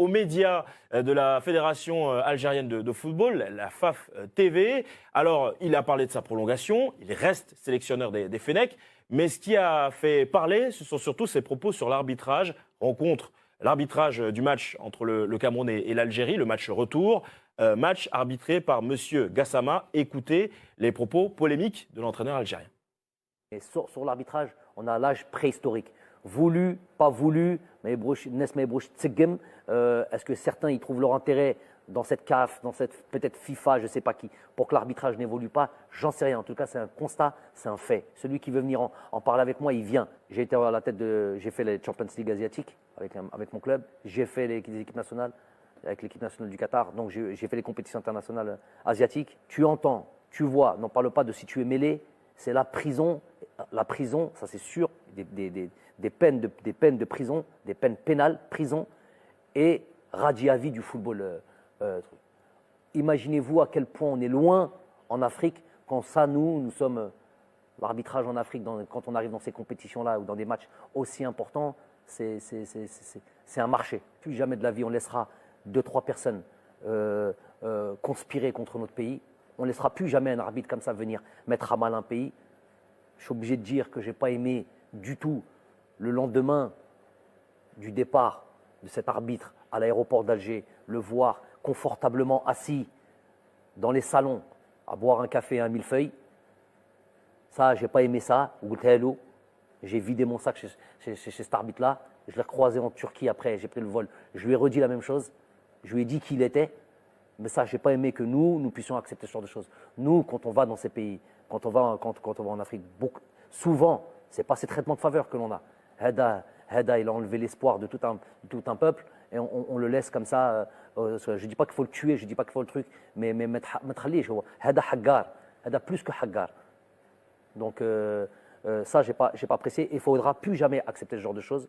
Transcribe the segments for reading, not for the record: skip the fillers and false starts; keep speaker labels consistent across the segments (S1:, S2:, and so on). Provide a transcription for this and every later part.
S1: aux médias de la Fédération algérienne de football, la FAF TV. Alors, il a parlé de sa prolongation, il reste sélectionneur des Fennecs, mais ce qui a fait parler, ce sont surtout ses propos sur l'arbitrage, l'arbitrage du match entre le Cameroun et l'Algérie, le match retour, match arbitré par M. Gassama. Écoutez les propos polémiques de l'entraîneur algérien.
S2: Et sur l'arbitrage, on a l'âge préhistorique. Voulu, pas voulu, est-ce que certains y trouvent leur intérêt dans cette CAF, dans cette peut-être FIFA, je ne sais pas qui, pour que l'arbitrage n'évolue pas? J'en sais rien. En tout cas, c'est un constat, c'est un fait. Celui qui veut venir en parler avec moi, il vient. J'ai été à la tête j'ai fait les Champions League asiatiques avec mon club. J'ai fait les équipes nationales avec l'équipe nationale du Qatar. Donc j'ai fait les compétitions internationales asiatiques. Tu entends, tu vois. N'en parle pas de si tu es mêlé. C'est la prison. La prison, ça c'est sûr. Des peines de prison, des peines pénales, prison et radis à vie du football. Imaginez-vous à quel point on est loin en Afrique quand ça, nous sommes l'arbitrage en Afrique, quand on arrive dans ces compétitions-là ou dans des matchs aussi importants, c'est un marché. Plus jamais de la vie, on laissera 2-3 personnes conspirer contre notre pays. On ne laissera plus jamais un arbitre comme ça venir mettre à mal un pays. Je suis obligé de dire que je n'ai pas aimé du tout le lendemain du départ de cet arbitre à l'aéroport d'Alger, le voir confortablement assis dans les salons à boire un café et un millefeuille. Ça, je n'ai pas aimé ça. J'ai vidé mon sac chez cet arbitre-là. Je l'ai croisé en Turquie après, j'ai pris le vol. Je lui ai redit la même chose. Je lui ai dit qui il était. Mais ça, je n'ai pas aimé que nous puissions accepter ce genre de choses. Nous, quand on va dans ces pays, quand on va en Afrique, souvent, ce n'est pas ces traitements de faveur que l'on a. Heda, il a enlevé l'espoir de tout un peuple et on le laisse comme ça. Je ne dis pas qu'il faut le tuer, je ne dis pas qu'il faut le truc, mais Heda Haggar, Heda plus que Haggar. Donc ça, je n'ai pas apprécié. Il ne faudra plus jamais accepter ce genre de choses.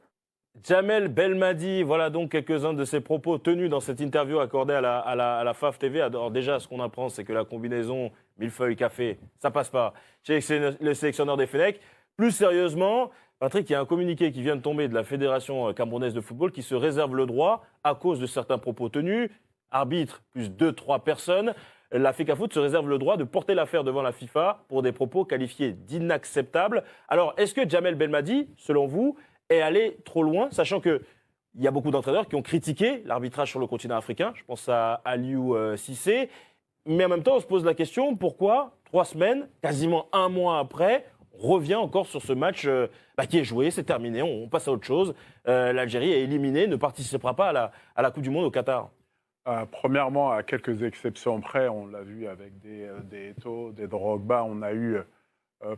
S1: Djamel Belmadi, voilà donc quelques-uns de ses propos tenus dans cette interview accordée à la FAF TV. Alors déjà, ce qu'on apprend, c'est que la combinaison millefeuille-café, ça passe pas chez le sélectionneur des Fennecs. Plus sérieusement, Patrick, il y a un communiqué qui vient de tomber de la Fédération camerounaise de football qui se réserve le droit, à cause de certains propos tenus, arbitre plus 2-3 personnes, la FECAFOOT se réserve le droit de porter l'affaire devant la FIFA pour des propos qualifiés d'inacceptables. Alors, est-ce que Djamel Belmadi, selon vous, est allé trop loin, sachant qu'il y a beaucoup d'entraîneurs qui ont critiqué l'arbitrage sur le continent africain, je pense à Aliou Cissé, mais en même temps, on se pose la question, pourquoi 3 semaines, quasiment 1 mois après, on revient encore sur ce match qui est joué, c'est terminé, on passe à autre chose. L'Algérie est éliminée, ne participera pas à la Coupe du Monde au Qatar.
S3: Premièrement, à quelques exceptions près, on l'a vu avec des Eto'o, des Drogba, on a eu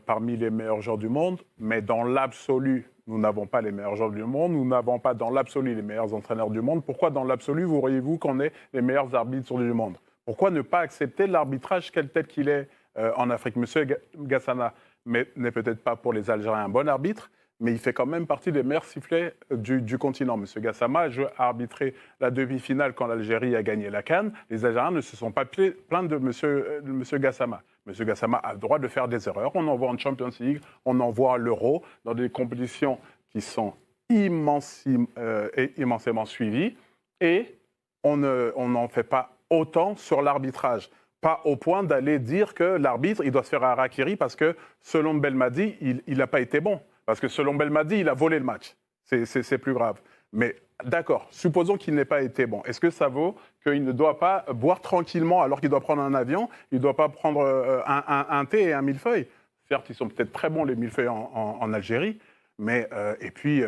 S3: parmi les meilleurs joueurs du monde, mais dans l'absolu, nous n'avons pas les meilleurs joueurs du monde, nous n'avons pas dans l'absolu les meilleurs entraîneurs du monde. Pourquoi dans l'absolu, voyez-vous qu'on est les meilleurs arbitres du monde? Pourquoi ne pas accepter l'arbitrage tel qu'il est en Afrique? Monsieur Gassama n'est peut-être pas pour les Algériens un bon arbitre, mais il fait quand même partie des meilleurs sifflets du continent. Monsieur Gassama a arbitré la demi-finale quand l'Algérie a gagné la CAN. Les Algériens ne se sont pas plaints de monsieur Gassama. Monsieur Gassama a le droit de faire des erreurs. On en voit en Champions League, on en voit à l'Euro, dans des compétitions qui sont immensément suivies. Et on n'en fait pas autant sur l'arbitrage. Pas au point d'aller dire que l'arbitre, il doit se faire un harakiri parce que, selon Belmadi, il n'a pas été bon. Parce que, selon Belmadi, il a volé le match. C'est plus grave. Mais d'accord, supposons qu'il n'ait pas été bon. Est-ce que ça vaut qu'il ne doit pas boire tranquillement alors qu'il doit prendre un avion? Il ne doit pas prendre un thé et un millefeuille? Certes, ils sont peut-être très bons, les millefeuilles en Algérie. Mais, et puis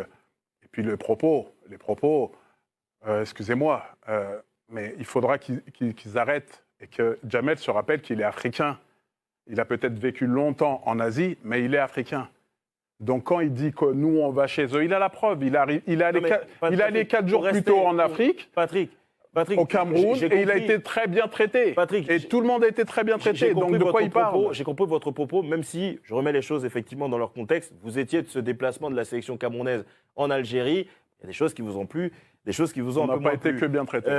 S3: les propos, excusez-moi, mais il faudra qu'ils arrêtent et que Djamel se rappelle qu'il est africain. Il a peut-être vécu longtemps en Asie, mais il est africain. Donc quand il dit que nous, on va chez eux, il a la preuve. Il est allé 4 jours plus tôt en Afrique,
S1: Patrick,
S3: au Cameroun, et il a été très bien traité.
S1: Patrick,
S3: et tout le monde a été très bien traité. Donc de quoi il parle?
S1: J'ai compris votre propos, même si je remets les choses effectivement dans leur contexte. Vous étiez de ce déplacement de la sélection camerounaise en Algérie. Il y a des choses qui vous ont plu, des choses qui vous ont
S3: On
S1: un
S3: n'a
S1: peu moins
S3: pas été
S1: plu.
S3: que bien traité.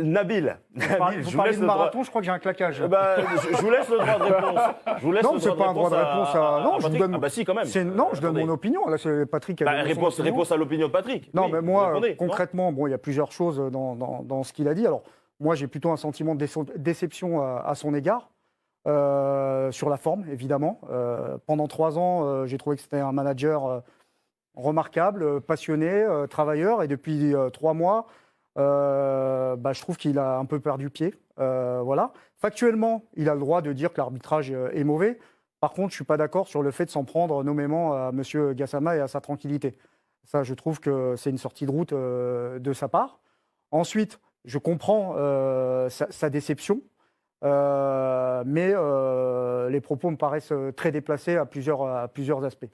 S1: Nabil,
S4: Vous
S1: je vous
S4: parlez
S1: laisse
S4: de
S1: le droit.
S4: marathon, je crois que j'ai un claquage.
S1: Je vous laisse le droit de réponse. Je vous laisse
S4: Non,
S1: le
S4: c'est pas un droit de réponse à. Non, je vous
S1: Patrick.
S4: donne.
S1: Ah bah si, quand même.
S4: Non, je donne
S1: Attendez.
S4: mon opinion. Là, c'est Patrick qui a donné son opinion.
S1: Réponse à l'opinion de Patrick.
S4: Non,
S1: Oui,
S4: mais
S1: vous
S4: moi,
S1: répondez, non
S4: concrètement, bon, il y a plusieurs choses dans ce qu'il a dit. Alors, moi, j'ai plutôt un sentiment de déception à son égard, sur la forme, évidemment. Pendant 3 ans, j'ai trouvé que c'était un manager remarquable, passionné, travailleur, et depuis 3 mois, je trouve qu'il a un peu perdu pied. Voilà. Factuellement, il a le droit de dire que l'arbitrage est mauvais. Par contre, je ne suis pas d'accord sur le fait de s'en prendre nommément à M. Gassama et à sa tranquillité. Ça, je trouve que c'est une sortie de route de sa part. Ensuite, je comprends sa déception, mais les propos me paraissent très déplacés à plusieurs aspects.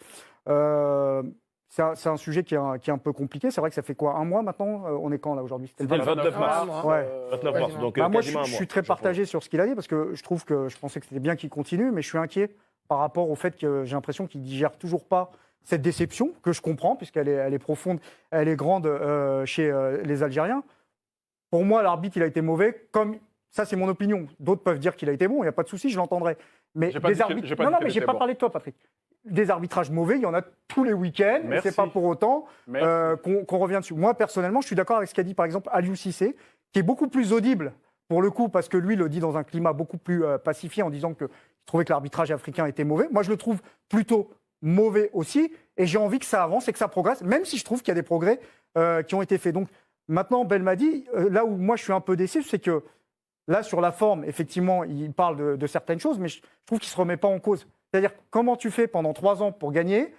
S4: C'est un sujet qui est un peu compliqué. C'est vrai que ça fait quoi, 1 mois maintenant? On est quand là aujourd'hui?
S1: C'était le 29 mars.
S4: Ouais.
S1: 29 mars, donc
S4: Moi,
S1: quasiment un
S4: je
S1: mois.
S4: suis très partagé sur ce qu'il a dit parce que je pensais que c'était bien qu'il continue, mais je suis inquiet par rapport au fait que j'ai l'impression qu'il ne digère toujours pas cette déception, que je comprends, puisqu'elle est profonde, elle est grande chez les Algériens. Pour moi, l'arbitre, il a été mauvais. Ça, c'est mon opinion. D'autres peuvent dire qu'il a été bon, il n'y a pas de souci, je l'entendrai. Mais
S3: J'ai pas dit qu'il- j'ai pas dit qu'il
S4: mais j'ai
S3: était
S4: pas
S3: bon.
S4: parlé de toi, Patrick. Des arbitrages mauvais, il y en a tous les week-ends.
S3: Merci.
S4: C'est pas pour autant
S3: Merci.
S4: qu'on revient dessus. Moi, personnellement, je suis d'accord avec ce qu'a dit, par exemple, Aliou Cissé, qui est beaucoup plus audible, pour le coup, parce que lui le dit dans un climat beaucoup plus pacifié, en disant qu'il trouvait que l'arbitrage africain était mauvais. Moi, je le trouve plutôt mauvais aussi, et j'ai envie que ça avance et que ça progresse, même si je trouve qu'il y a des progrès qui ont été faits. Donc, maintenant, Belmadi, là où moi je suis un peu déçu, c'est que là, sur la forme, effectivement, il parle de certaines choses, mais je trouve qu'il ne se remet pas en cause. C'est-à-dire, comment tu fais pendant 3 ans pour gagner,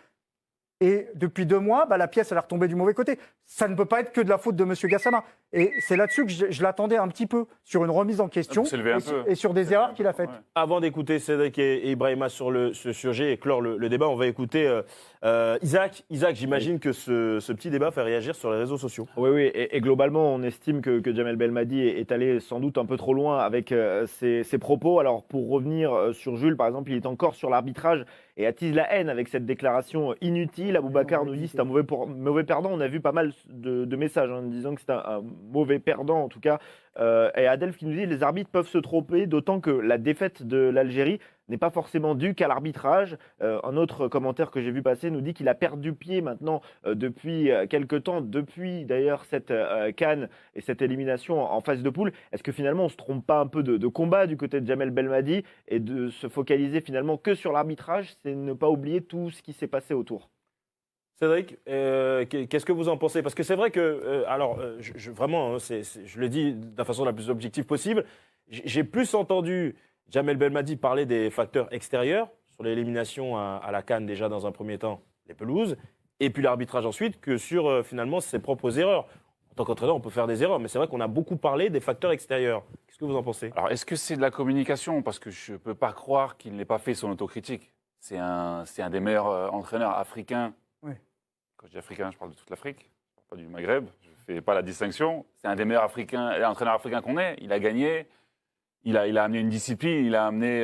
S4: et depuis 2 mois, la pièce, elle est retombée du mauvais côté. Ça ne peut pas être que de la faute de M. Gassama. Et c'est là-dessus que je l'attendais un petit peu, sur une remise en question,
S5: Vous s'élevez un peu.
S4: et sur des erreurs qu'il a faites.
S5: Ouais.
S1: Avant d'écouter Cédric et Ibrahima sur ce sujet et clore le débat, on va écouter Isaac. Isaac, j'imagine que ce petit débat fait réagir sur les réseaux sociaux.
S6: Oui, et globalement, on estime que Jamel Belmadi est allé sans doute un peu trop loin avec ses propos. Alors, pour revenir sur Jules, par exemple, il est encore sur l'arbitrage et attise la haine avec cette déclaration inutile. Aboubacar nous dit que c'est un mauvais perdant. On a vu pas mal de messages en disant que c'est un mauvais perdant, en tout cas. Et Adelph qui nous dit que les arbitres peuvent se tromper, d'autant que la défaite de l'Algérie n'est pas forcément due qu'à l'arbitrage. Un autre commentaire que j'ai vu passer nous dit qu'il a perdu pied maintenant depuis quelques temps, depuis d'ailleurs cette CAN et cette élimination en phase de poule. Est-ce que finalement on ne se trompe pas un peu de combat du côté de Jamel Belmadi et de se focaliser finalement que sur l'arbitrage, c'est ne pas oublier tout ce qui s'est passé autour?
S1: Cédric, qu'est-ce que vous en pensez? Parce que c'est vrai que, vraiment, je le dis de la façon la plus objective possible, j'ai plus entendu Jamel Belmadi parler des facteurs extérieurs, sur l'élimination à la CAN déjà dans un premier temps, les pelouses, et puis l'arbitrage ensuite, que sur finalement ses propres erreurs. En tant qu'entraîneur, on peut faire des erreurs, mais c'est vrai qu'on a beaucoup parlé des facteurs extérieurs. Qu'est-ce que vous en pensez?
S5: Alors, est-ce que c'est de la communication? Parce que je ne peux pas croire qu'il n'ait pas fait son autocritique. C'est un des meilleurs entraîneurs africains.
S4: Oui.
S5: Quand je dis africain, je parle de toute l'Afrique, je parle pas du Maghreb. Je ne fais pas la distinction. C'est un des meilleurs entraîneurs africains qu'on ait. Il a gagné. Il a amené une discipline, il a amené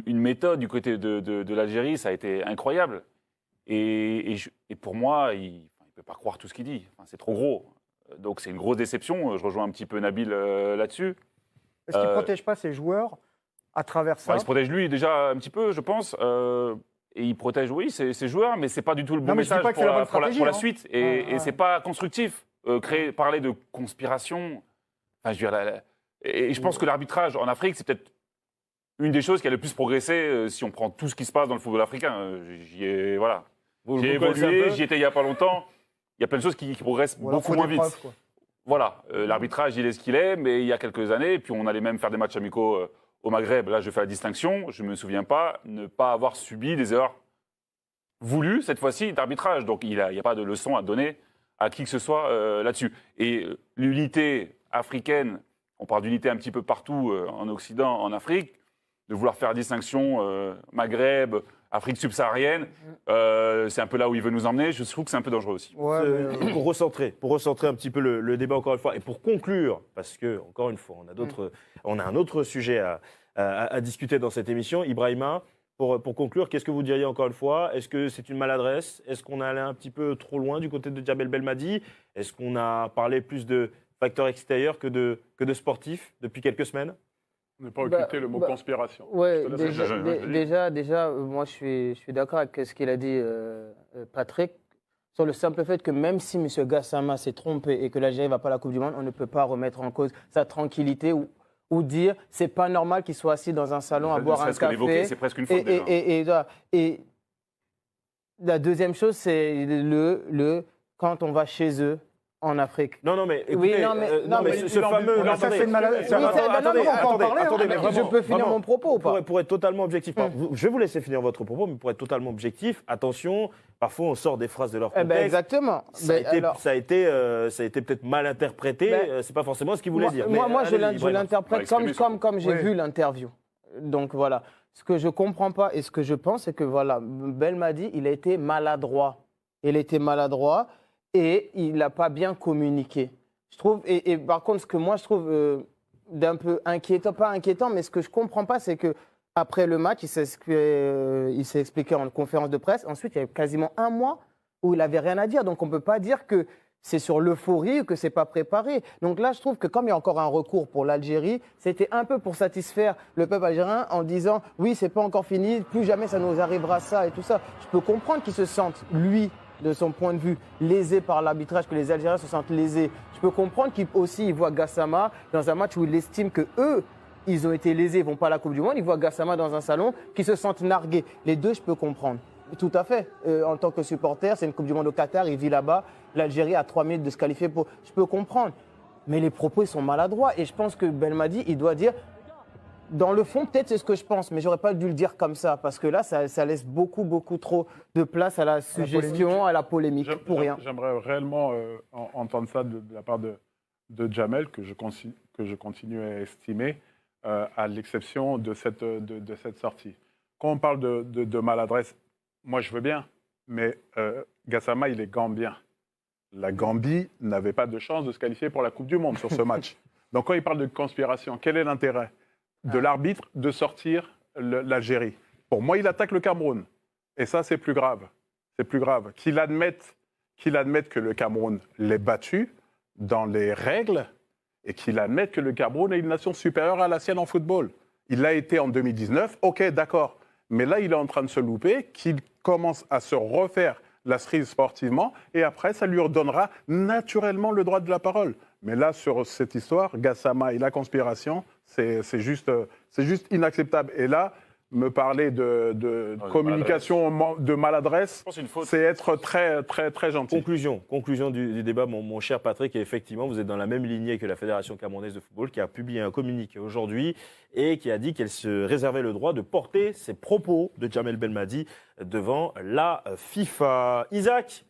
S5: une méthode du côté de l'Algérie. Ça a été incroyable. Et pour moi, il ne peut pas croire tout ce qu'il dit. Enfin, c'est trop gros. Donc c'est une grosse déception. Je rejoins un petit peu Nabil là-dessus.
S4: Est-ce qu'il ne protège pas ses joueurs à travers ça?
S5: Il se protège lui déjà un petit peu, je pense. Et il protège, oui, ses joueurs, mais ce n'est pas du tout le bon
S4: Non, mais je dis
S5: message
S4: pas que c'est la bonne stratégie,
S5: pour la
S4: hein.
S5: suite.
S4: Ouais.
S5: Et ce n'est pas constructif. Parler de conspiration. Enfin, je veux dire, et je pense que l'arbitrage en Afrique, c'est peut-être une des choses qui a le plus progressé si on prend tout ce qui se passe dans le football africain. J'y ai, voilà. J'ai
S1: connaissez un
S5: évolué,
S1: peu
S5: j'y étais il n'y a pas longtemps. Il y a plein de choses qui progressent
S4: Ou alors,
S5: beaucoup
S4: faut
S5: moins
S4: des
S5: vite.
S4: preuves, quoi.
S5: Voilà, l'arbitrage, il est ce qu'il est, mais il y a quelques années, puis on allait même faire des matchs amicaux au Maghreb. Là, je fais la distinction, je ne me souviens pas ne pas avoir subi des erreurs voulues, cette fois-ci, d'arbitrage. Donc, il n'y a pas de leçon à donner à qui que ce soit là-dessus. Et l'unité africaine, on parle d'unité un petit peu partout en Occident, en Afrique, de vouloir faire la distinction Maghreb, Afrique subsaharienne, c'est un peu là où il veut nous emmener. Je trouve que c'est un peu dangereux aussi.
S4: Ouais, mais,
S1: Pour recentrer un petit peu le débat encore une fois, et pour conclure, parce que encore une fois, on a un autre sujet à discuter dans cette émission. Ibrahima, pour conclure, qu'est-ce que vous diriez encore une fois? Est-ce que c'est une maladresse? Est-ce qu'on est allé un petit peu trop loin du côté de Djamel Belmadi? Est-ce qu'on a parlé plus de facteurs extérieurs que de sportifs depuis quelques semaines?
S3: On n'est pas occulté le mot conspiration.
S7: Ouais,
S3: Je te laisse
S7: déjà, moi je suis d'accord avec ce qu'il a dit Patrick, sur le simple fait que même si M. Gassama s'est trompé et que l'Algérie ne va pas à la Coupe du Monde, on ne peut pas remettre en cause sa tranquillité ou dire c'est pas normal qu'il soit assis dans un salon à boire un café.
S5: C'est presque une faute déjà.
S7: Et la deuxième chose, c'est quand on va chez eux, en Afrique.
S1: Non, mais écoutez, ce fameux...
S4: Ça, c'est une maladresse.
S1: Attendez,
S7: je peux finir mon propos ou pas?
S1: Pour être totalement objectif, je vais vous laisser finir votre propos, mais pour être totalement objectif, attention, parfois on sort des phrases de leur contexte.
S7: Exactement.
S1: Ça a été peut-être mal interprété, c'est pas forcément ce qu'ils voulaient dire.
S7: Moi, je l'interprète comme j'ai vu l'interview. Donc voilà, ce que je comprends pas et ce que je pense, c'est que voilà, Belmadi, il a été maladroit. Il était maladroit. Et il n'a pas bien communiqué. Je trouve, et par contre, ce que moi je trouve d'un peu inquiétant, pas inquiétant, mais ce que je ne comprends pas, c'est qu'après le match, il s'est expliqué en conférence de presse. Ensuite, il y a quasiment un mois où il n'avait rien à dire. Donc on ne peut pas dire que c'est sur l'euphorie ou que ce n'est pas préparé. Donc là, je trouve que comme il y a encore un recours pour l'Algérie, c'était un peu pour satisfaire le peuple algérien en disant « oui, ce n'est pas encore fini, plus jamais ça nous arrivera ça et tout ça ». Je peux comprendre qu'il se sente, lui, de son point de vue, lésé par l'arbitrage, que les Algériens se sentent lésés. Je peux comprendre qu'il voit Gassama dans un match où il estime que eux, ils ont été lésés, ils ne vont pas à la Coupe du Monde. Il voit Gassama dans un salon qui se sentent nargués. Les deux, je peux comprendre. Tout à fait. En tant que supporter, c'est une Coupe du Monde au Qatar, il vit là-bas. L'Algérie a 3 minutes de se qualifier pour. Je peux comprendre. Mais les propos, ils sont maladroits. Et je pense que Belmadi, il doit dire. Dans le fond, peut-être c'est ce que je pense, mais j'aurais pas dû le dire comme ça, parce que là, ça laisse beaucoup trop de place à la suggestion, à la polémique, pour rien.
S3: J'aimerais réellement entendre ça de la part de Djamel, que je continue à estimer, à l'exception de cette sortie. Quand on parle de maladresse, moi je veux bien, mais Gassama, il est gambien. La Gambie n'avait pas de chance de se qualifier pour la Coupe du Monde sur ce match. Donc quand il parle de conspiration, quel est l'intérêt de l'arbitre de sortir l'Algérie? Pour moi, il attaque le Cameroun. Et ça, c'est plus grave. C'est plus grave. Qu'il admette que le Cameroun l'ait battu dans les règles et qu'il admette que le Cameroun est une nation supérieure à la sienne en football. Il l'a été en 2019, ok, d'accord. Mais là, il est en train de se louper, qu'il commence à se refaire la cerise sportivement et après, ça lui redonnera naturellement le droit de la parole. Mais là, sur cette histoire, Gassama et la conspiration, c'est juste inacceptable. Et là, me parler de communication, de maladresse, c'est être très gentil.
S1: Conclusion du débat, mon cher Patrick. Et effectivement, vous êtes dans la même lignée que la Fédération camerounaise de football, qui a publié un communiqué aujourd'hui et qui a dit qu'elle se réservait le droit de porter ses propos de Djamel Belmadi devant la FIFA. Isaac,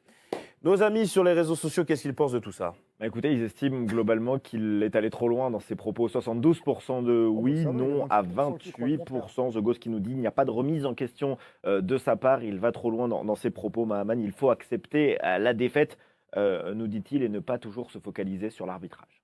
S1: nos amis sur les réseaux sociaux, qu'est-ce qu'ils pensent de tout ça?
S6: Écoutez, ils estiment globalement qu'il est allé trop loin dans ses propos. 72% de oui, non à 28%. The Ghost qui nous dit qu'il n'y a pas de remise en question de sa part. Il va trop loin dans ses propos, Mahaman. Il faut accepter la défaite, nous dit-il, et ne pas toujours se focaliser sur l'arbitrage.